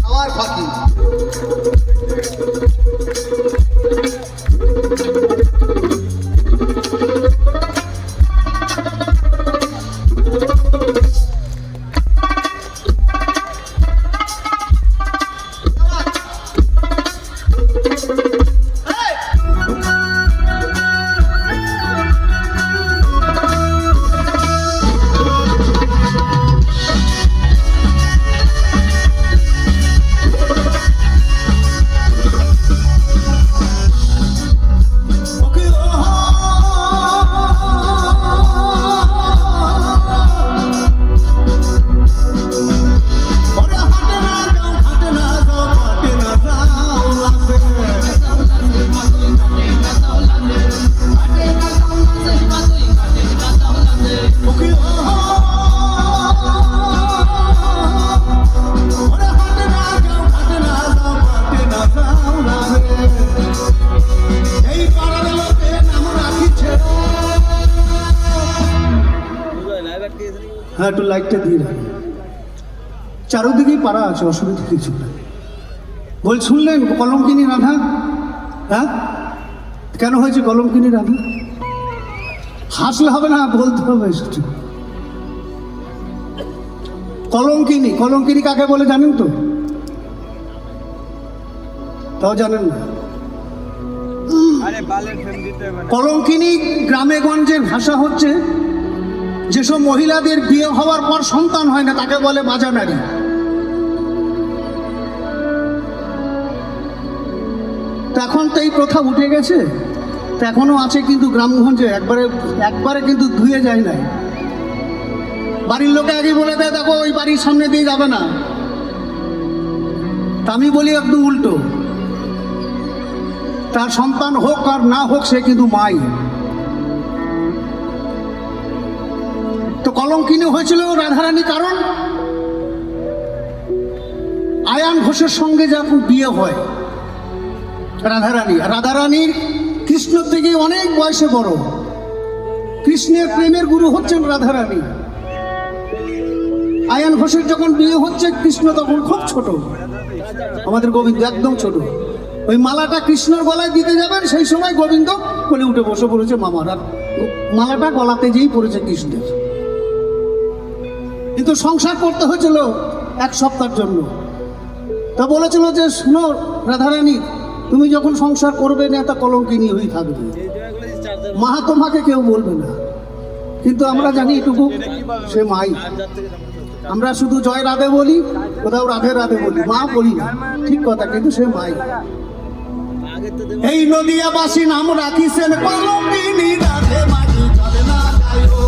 খাওয়ার ফাঁকি। হ্যাঁ, একটু লাইটটা দিয়ে রাখুন। চারোদিকেই পাড়া আছে, অসুবিধা কিছু না। শুনলেন কলঙ্কিনী রাধা? হ্যাঁ, কেন হয়েছে কলঙ্কিনী রাধা? হাসলে হবে না, বলতে হবে। কলঙ্কিনী, কলঙ্কিনী কাকে বলে জানেন তো? তাও জানেন না? কলঙ্কিনী গ্রামে গঞ্জের ভাষা হচ্ছে যেসব মহিলাদের বিয়ে হওয়ার পর সন্তান হয় না, তাকে বলে বাজা নারী। এখন তো এই প্রথা উঠে গেছে, এখনো আছে কিন্তু গ্রামগঞ্জে একবারে কিন্তু ধুয়ে যায় না। বাড়ির লোকে আগে বলে দেয়, দেখো ওই বাড়ির সামনে দিয়ে যাবে না। তা আমি বলি একদম উল্টো, তার সন্তান হোক আর না হোক সে কিন্তু মাই। তো কলঙ্কিনী হয়েছিল রাধারানী, কারণ আয়ান ঘোষের সঙ্গে যখন বিয়ে হয় রাধারানীর কৃষ্ণ থেকে অনেক বয়সে বড়। কৃষ্ণের প্রেমের গুরু হচ্ছেন রাধারানী। আয়ান ঘোষের যখন বিয়ে হচ্ছে, কৃষ্ণ তখন খুব ছোট, আমাদের গোবিন্দ একদম ছোট। ওই মালাটা কৃষ্ণের গলায় দিতে যাবেন, সেই সময় গোবিন্দ কোলে উঠে বসে পড়েছে মামার, আর মালাটা গলাতে যেই পড়েছে কৃষ্ণের। কিন্তু সংসার করতে হয়েছিল 1 সপ্তাহের জন্য। তা বলেছিল যে, শুনো রাধারানী, তুমি যখন সংসার করবে না, তা কলঙ্কিনী হয়ে থাকবে, মা তোমাকে কেউ বলবে না। কিন্তু আমরা জানি এটুকু, সে মাই। আমরা শুধু জয় রাধে বলি, কোথাও রাধে রাধে বলি, মা বলি না, ঠিক কথা, কিন্তু সে মাই। এই নদিয়াবাসী নাম রাখিছেন কলঙ্কিনী রাধে, মাঝি চলে না গায়ো।